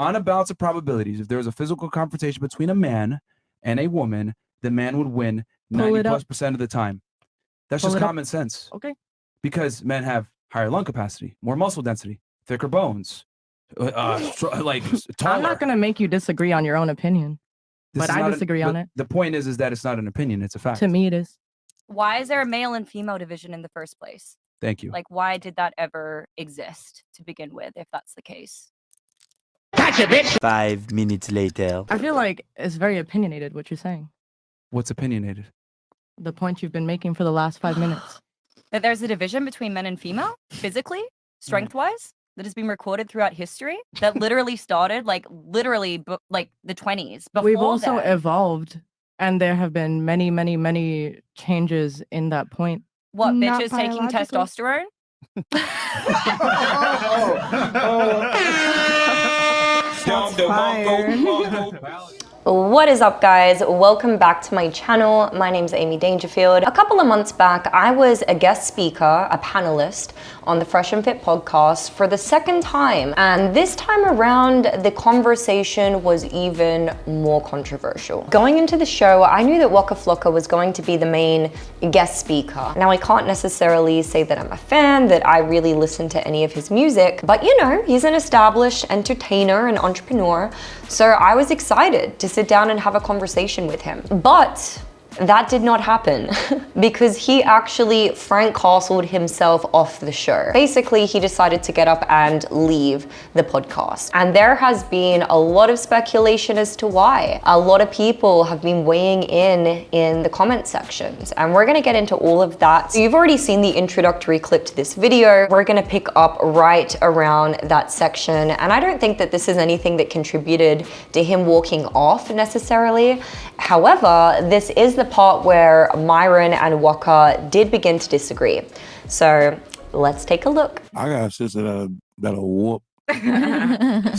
on a balance of probabilities, if there was a physical confrontation between a man and a woman, the man would win 90+% of the time. That's just common sense. Okay. Because men have higher lung capacity, more muscle density, thicker bones, like taller. I'm not going to make you disagree on your own opinion, but I disagree on it. The point is that it's not an opinion, it's a fact. To me, it is. Why is there a male and female division in the first place? Thank you. Like, why did that ever exist to begin with, if that's the case? Gotcha, bitch! 5 minutes later. I feel like it's very opinionated, what you're saying. What's opinionated? The point you've been making for the last 5 minutes. That there's a division between men and female, physically, strength-wise, that has been recorded throughout history, that literally started, like the 20s. We've also evolved, and there have been many, many, many changes in that point. What, bitches taking testosterone? What is up, guys? Welcome back to my channel. My name's Amy Dangerfield. A couple of months back, I was a guest speaker, a panelist on the Fresh and Fit podcast for the second time. And this time around, the conversation was even more controversial. Going into the show, I knew that Waka Flocka was going to be the main guest speaker. Now, I can't necessarily say that I'm a fan, that I really listen to any of his music, but you know, he's an established entertainer and entrepreneur. So I was excited to sit down and have a conversation with him. But that did not happen because he actually Frank Castled himself off the show. Basically, he decided to get up and leave the podcast. And there has been a lot of speculation as to why. A lot of people have been weighing in the comment sections, and we're gonna get into all of that. So you've already seen the introductory clip to this video. We're gonna pick up right around that section. And I don't think that this is anything that contributed to him walking off necessarily. However, this is the part where Myron and Waka did begin to disagree. So let's take a look. I got a sister that'll whoop. I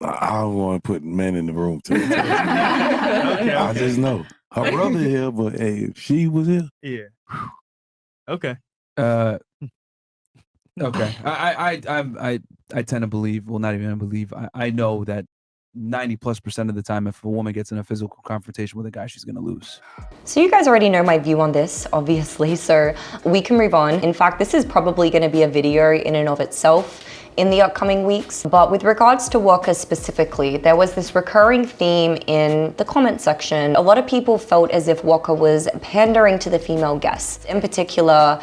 don't want to put men in the room too. Okay. I just know her brother here, but hey, if she was here, yeah. Okay. Okay. I tend to believe. Well, not even believe. I know that 90+% of the time, if a woman gets in a physical confrontation with a guy, she's gonna lose. So you guys already know my view on this, obviously, so we can move on. In fact, this is probably gonna be a video in and of itself in the upcoming weeks. But with regards to Waka specifically, there was this recurring theme in the comment section. A lot of people felt as if Waka was pandering to the female guests, in particular,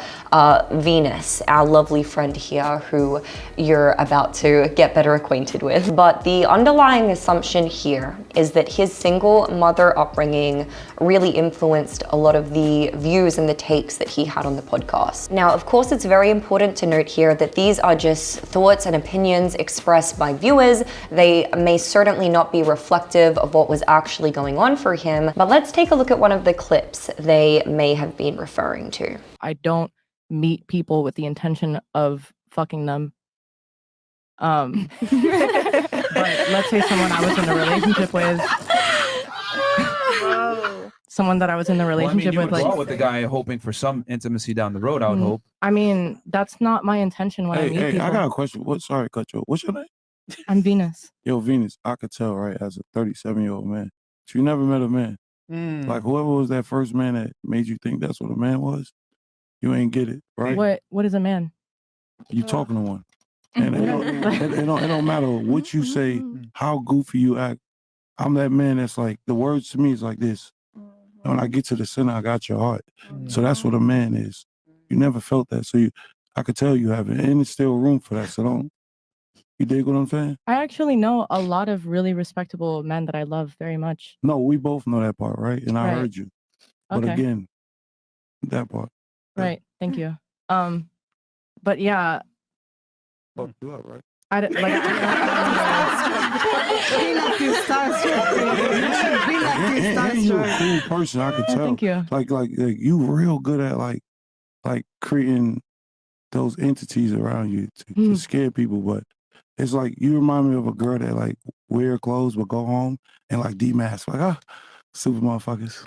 Venus, our lovely friend here, who you're about to get better acquainted with. But the underlying assumption here is that his single mother upbringing really influenced a lot of the views and the takes that he had on the podcast. Now, of course, it's very important to note here that these are just thoughts and opinions expressed by viewers. They may certainly not be reflective of what was actually going on for him, but let's take a look at one of the clips they may have been referring to. I don't meet people with the intention of fucking them. But let's say someone I was in a relationship with. Someone that I was in the relationship you would with, go out with the guy hoping for some intimacy down the road, I would hope. I mean, that's not my intention when I meet people. I got a question. Sorry, cut you. What's your name? I'm Venus. Yo, Venus, I could tell, right, as a 37-year-old man, you never met a man. Like whoever was that first man that made you think that's what a man was, you ain't get it, right? What is a man? You talking to one. And it don't matter what you say, how goofy you act. I'm that man that's like, the words to me is like this. When I get to the center, I got your heart. So that's what a man is. You never felt that. So I could tell you haven't. And there's still room for that. So you dig what I'm saying? I actually know a lot of really respectable men that I love very much. No, we both know that part, right? And I heard you. But again, that part. Right. Thank you. But yeah. Fuck you up, right? You're a cool person, I could tell. Thank you. Like you real good at like creating those entities around you to scare people. But it's like you remind me of a girl that like wear clothes but go home and like demask, like super motherfuckers.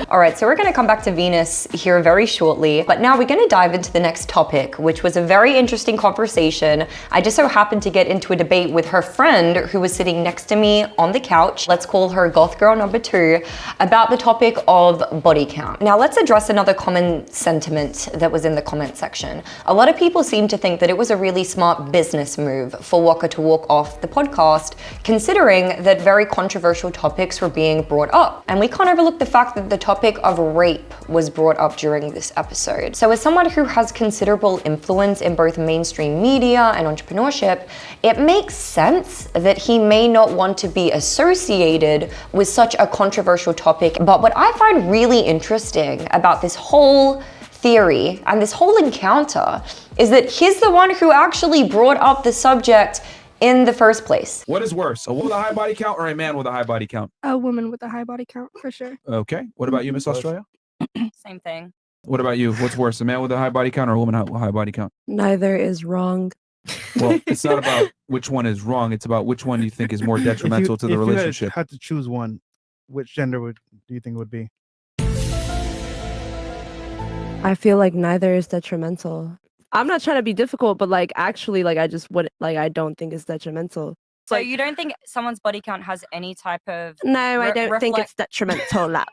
All right, so we're gonna come back to Venus here very shortly, but now we're gonna dive into the next topic, which was a very interesting conversation. I just so happened to get into a debate with her friend who was sitting next to me on the couch, let's call her Goth Girl number 2, about the topic of body count. Now let's address another common sentiment that was in the comment section. A lot of people seem to think that it was a really smart business move for Waka to walk off the podcast, considering that very controversial topics were being brought up. And we can't overlook the fact that the topic of rape was brought up during this episode. So as someone who has considerable influence in both mainstream media and entrepreneurship, it makes sense that he may not want to be associated with such a controversial topic. But what I find really interesting about this whole theory and this whole encounter is that he's the one who actually brought up the subject in the first place. What is worse, a woman with a high body count or a man with a high body count? A woman with a high body count, for sure. Okay. What about you, Miss Australia? Same thing. What about you? What's worse, a man with a high body count or a woman with a high body count? Neither is wrong. Well, it's not about which one is wrong. It's about which one you think is more detrimental to the relationship. If you had to choose one, which gender do you think it would be? I feel like neither is detrimental. I'm not trying to be difficult, but like actually, like I just would like I don't think it's detrimental. So you don't think someone's body count has any type of No, I don't think it's detrimental, love.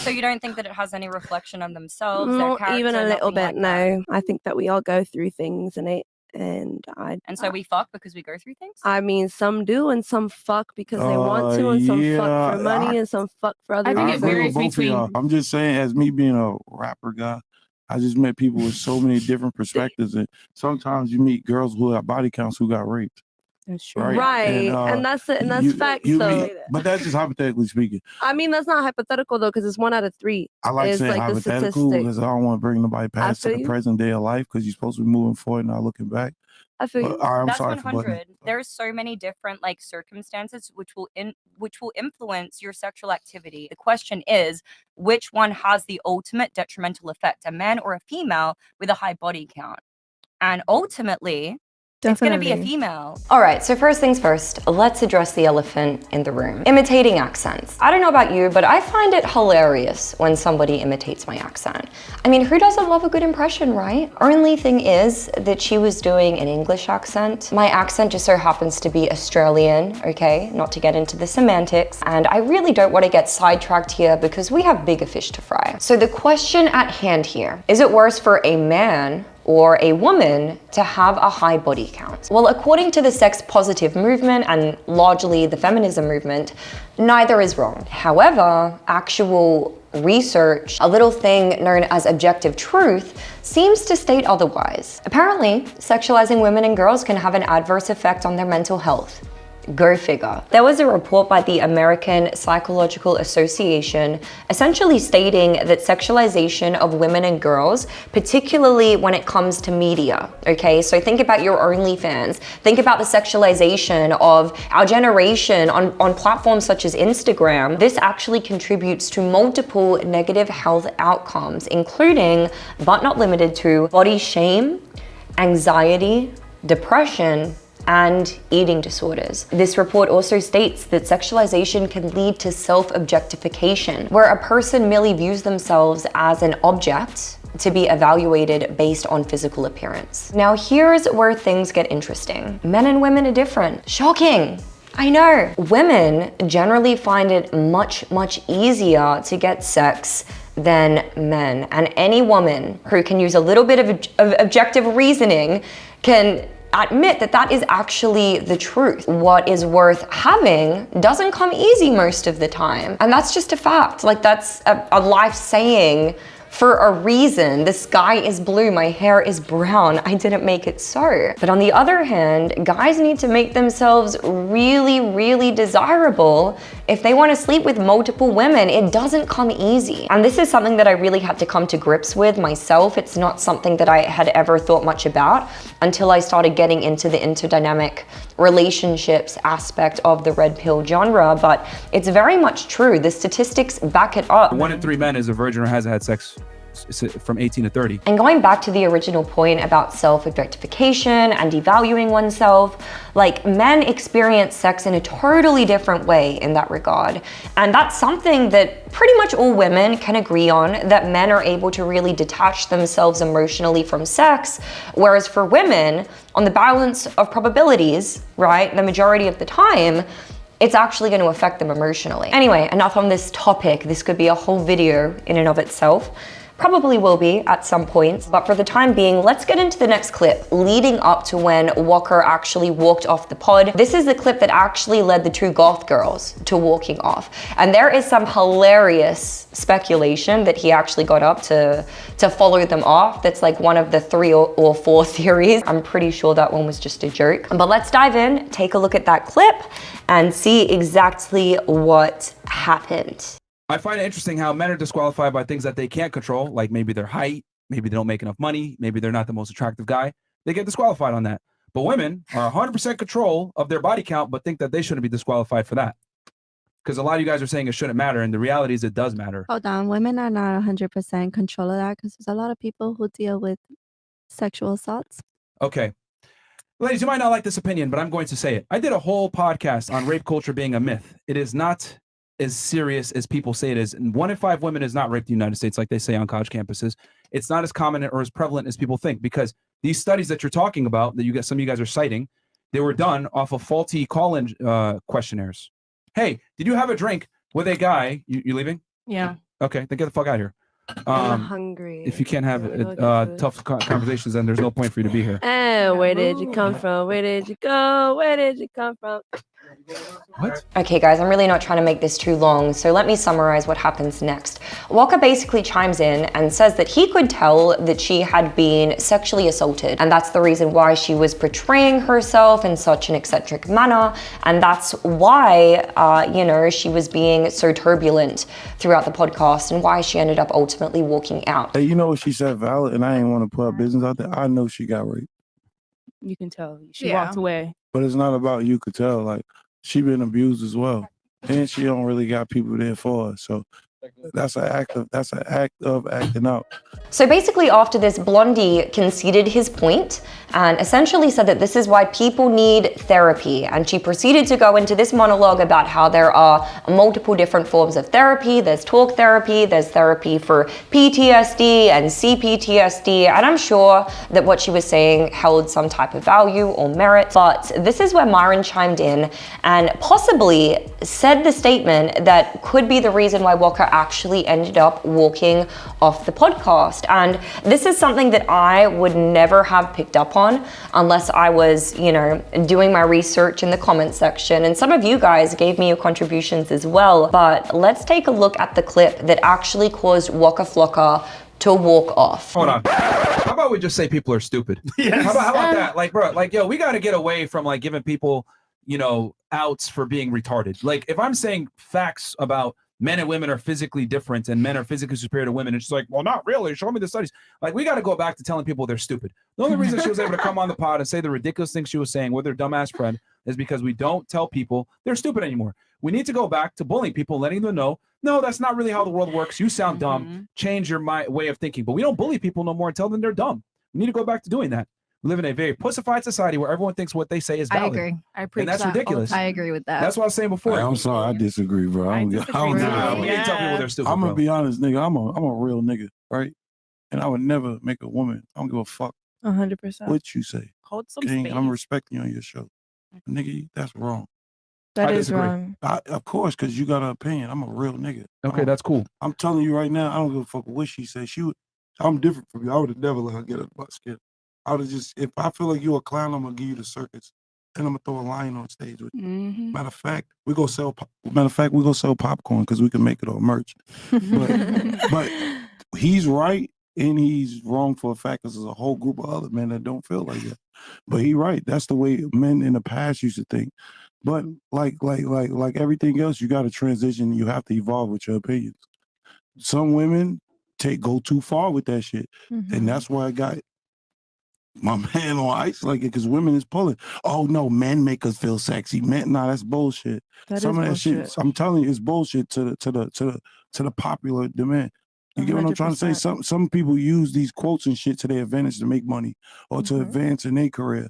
So you don't think that it has any reflection on themselves, their Not character, even a little nothing bit, like that? no. I think that we all go through things and And so we fuck because we go through things? I mean, some do and some fuck because they want to, and some fuck for money, and some fuck for other I reasons. agree with both of y'all. I'm just saying, as me being a rapper guy, I just met people with so many different perspectives, and sometimes you meet girls who have body counts who got raped. That's true. Right, and that's facts. So, but that's just hypothetically speaking. I mean, that's not hypothetical though, because it's 1 out of 3. I like It's saying like the hypothetical statistic. because I don't want to bring nobody past to feel the you. present day of life because you're supposed to be moving forward, not looking back. I feel But, you. all right, I'm That's sorry for butting 100. it. There's so many different like circumstances which will influence your sexual activity. The question is, which one has the ultimate detrimental effect, a man or a female with a high body count? And ultimately, it's going to be a female. All right, so first things first, let's address the elephant in the room. Imitating accents. I don't know about you, but I find it hilarious when somebody imitates my accent. I mean, who doesn't love a good impression, right? Only thing is that she was doing an English accent. My accent just so happens to be Australian, okay? Not to get into the semantics. And I really don't want to get sidetracked here because we have bigger fish to fry. So the question at hand here, is it worse for a man or a woman to have a high body count? Well, according to the sex positive movement and largely the feminism movement, neither is wrong. However, actual research, a little thing known as objective truth, seems to state otherwise. Apparently, sexualizing women and girls can have an adverse effect on their mental health. Go figure. There was a report by the American Psychological Association essentially stating that sexualization of women and girls, particularly when it comes to media, okay? So think about your OnlyFans. Think about the sexualization of our generation on platforms such as Instagram. This actually contributes to multiple negative health outcomes, including, but not limited to, body shame, anxiety, depression, and eating disorders. This report also states that sexualization can lead to self-objectification, where a person merely views themselves as an object to be evaluated based on physical appearance. Now here's where things get interesting. Men and women are different. Shocking. I know. Women generally find it much easier to get sex than men. And any woman who can use a little bit of objective reasoning can admit that that is actually the truth. What is worth having doesn't come easy most of the time. And that's just a fact. Like, that's a life saying for a reason. The sky is blue, my hair is brown, I didn't make it so. But on the other hand, guys need to make themselves really desirable if they want to sleep with multiple women. It doesn't come easy. And this is something that I really had to come to grips with myself. It's not something that I had ever thought much about until I started getting into the interdynamic relationships aspect of the red pill genre, but it's very much true. The statistics back it up. 1 in 3 men is a virgin or hasn't had sex from 18 to 30. And going back to the original point about self-objectification and devaluing oneself, like men experience sex in a totally different way in that regard. And that's something that pretty much all women can agree on, that men are able to really detach themselves emotionally from sex, whereas for women, on the balance of probabilities, right, the majority of the time, it's actually going to affect them emotionally. Anyway, enough on this topic. This could be a whole video in and of itself. Probably will be at some point, but for the time being, let's get into the next clip leading up to when Waka actually walked off the pod. This is the clip that actually led the two Goth girls to walking off. And there is some hilarious speculation that he actually got up to follow them off. That's like one of the 3 or 4 theories. I'm pretty sure that one was just a joke. But let's dive in, take a look at that clip, and see exactly what happened. I find it interesting how men are disqualified by things that they can't control, like maybe their height, maybe they don't make enough money, maybe they're not the most attractive guy. They get disqualified on that. But women are 100% control of their body count, but think that they shouldn't be disqualified for that. Because a lot of you guys are saying it shouldn't matter, and the reality is it does matter. Hold on, women are not 100% control of that because there's a lot of people who deal with sexual assaults. Okay. Ladies, you might not like this opinion, but I'm going to say it. I did a whole podcast on rape culture being a myth. It is not as serious as people say it is. And 1 in 5 women is not raped in the United States, like they say on college campuses. It's not as common or as prevalent as people think, because these studies that you're talking about, that some of you guys are citing, they were done off of faulty call-in questionnaires. Hey, did you have a drink with a guy? You leaving? Yeah. Okay, then get the fuck out of here. I'm hungry. If you can't have tough conversations, then there's no point for you to be here. Where did you come from? Where did you go? Where did you come from? What? Okay guys, I'm really not trying to make this too long, so let me summarize what happens next. Waka basically chimes in and says that he could tell that she had been sexually assaulted, and that's the reason why she was portraying herself in such an eccentric manner, and that's why, she was being so turbulent throughout the podcast, and why she ended up ultimately walking out. Hey, you know what she said, valid, and I ain't want to put her business out there. I know she got raped. You can tell. She walked away. But it's not about you could tell. Like, she been abused as well. And she don't really got people there for her. So that's an act of acting out. So basically after this, Blondie conceded his point and essentially said that this is why people need therapy. And she proceeded to go into this monologue about how there are multiple different forms of therapy. There's talk therapy, there's therapy for PTSD and CPTSD. And I'm sure that what she was saying held some type of value or merit. But this is where Myron chimed in and possibly said the statement that could be the reason why Waka actually ended up walking off the podcast. And this is something that I would never have picked up on unless I was, doing my research in the comment section. And some of you guys gave me your contributions as well. But let's take a look at the clip that actually caused Waka Flocka to walk off. Hold on. How about we just say people are stupid? Yes. How about that? Like, bro, we got to get away from like giving people, outs for being retarded. Like, if I'm saying facts about men and women are physically different and men are physically superior to women, it's just like, well, not really. Show me the studies. Like, we got to go back to telling people they're stupid. The only reason she was able to come on the pod and say the ridiculous things she was saying with her dumbass friend is because we don't tell people they're stupid anymore. We need to go back to bullying people, letting them know, no, that's not really how the world works. You sound dumb. Change your way of thinking. But we don't bully people no more and tell them they're dumb. We need to go back to doing that. We live in a very pussified society where everyone thinks what they say is valid. I agree. I preach and that's that. ridiculous. I agree with that. That's what I was saying before. I'm sorry, I disagree, bro. I I'm disagree gonna We need to tell people they're stupid. I'm bro. gonna be honest, nigga. I'm a real nigga, right? And I would never make a woman. I don't give a fuck 100%. what you say. Hold some King, space. I'm respecting you on your show. Nigga, that's wrong. That I is disagree. wrong. Of course, because you got an opinion. I'm a real nigga. Okay, that's cool. I'm telling you right now, I don't give a fuck what she said. I'm different from you. I would have never let her get a butt skin. I would have just, if I feel like you're a clown, I'm gonna give you the circus. And I'm gonna throw a lion on stage with you. Matter of fact, we go sell popcorn because we can make it all merch. But he's right and he's wrong for a fact because there's a whole group of other men that don't feel like that. But he's right. That's the way men in the past used to think. But like everything else, you got to transition. You have to evolve with your opinions. Some women go too far with that shit, and that's why I got my man on ice like it, because women is pulling. Oh no, men make us feel sexy. Men, nah, that's bullshit. Some of that shit, I'm telling you, it's bullshit to the popular demand. You get what I'm trying to say? 100%. Some people use these quotes and shit to their advantage to make money or to advance in their career.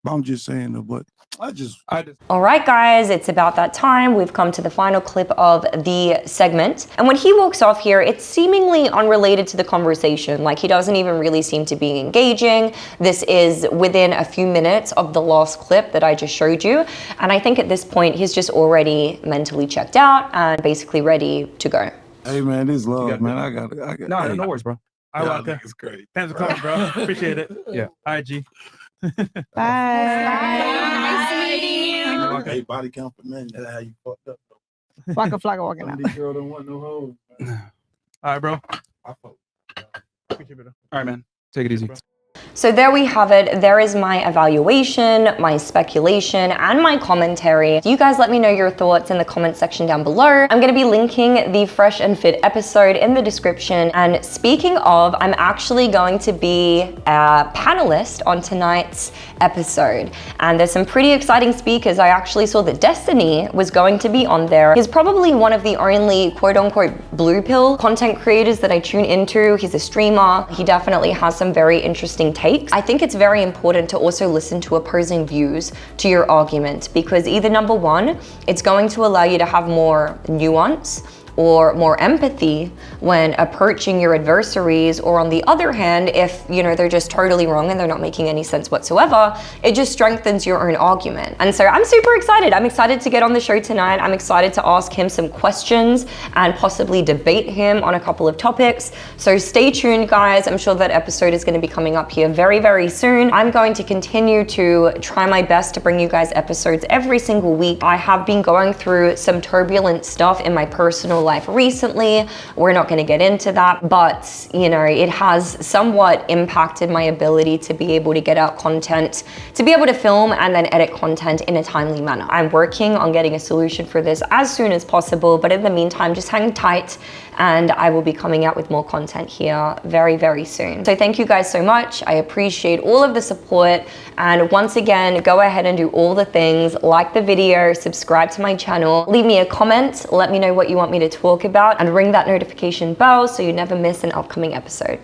I'm just saying though, but I just All right, guys, it's about that time. We've come to the final clip of the segment. And when he walks off here, it's seemingly unrelated to the conversation. Like, he doesn't even really seem to be engaging. This is within a few minutes of the last clip that I just showed you. And I think at this point, he's just already mentally checked out and basically ready to go. Hey man, this love, man. I got No worries, bro. I like that. It's great. Thanks for coming, bro. Appreciate it. Yeah. All right, G. Hey, body count for men. That's how you fucked up. Waka Flocka walking out. These girls don't want no hoes. All right, bro. I fuck. Appreciate it. All right, man. Take it easy. So there we have it. There is my evaluation, my speculation, and my commentary. You guys let me know your thoughts in the comment section down below. I'm going to be linking the Fresh and Fit episode in the description. And speaking of, I'm actually going to be a panelist on tonight's episode. And there's some pretty exciting speakers. I actually saw that Destiny was going to be on there. He's probably one of the only quote-unquote blue pill content creators that I tune into. He's a streamer. He definitely has some very interesting takes. I think it's very important to also listen to opposing views to your argument, because either number one, it's going to allow you to have more nuance or more empathy when approaching your adversaries, or on the other hand, if they're just totally wrong and they're not making any sense whatsoever, it just strengthens your own argument. And so I'm super excited. I'm excited to get on the show tonight. I'm excited to ask him some questions and possibly debate him on a couple of topics. So stay tuned, guys. I'm sure that episode is going to be coming up here very, very soon. I'm going to continue to try my best to bring you guys episodes every single week. I have been going through some turbulent stuff in my personal life recently. We're not going to get into that, but it has somewhat impacted my ability to be able to get out content, to be able to film and then edit content in a timely manner. I'm working on getting a solution for this as soon as possible, but in the meantime, just hang tight and I will be coming out with more content here very, very soon. So thank you guys so much. I appreciate all of the support. And once again, go ahead and do all the things, like the video, subscribe to my channel, leave me a comment, let me know what you want me to talk about, and ring that notification bell so you never miss an upcoming episode.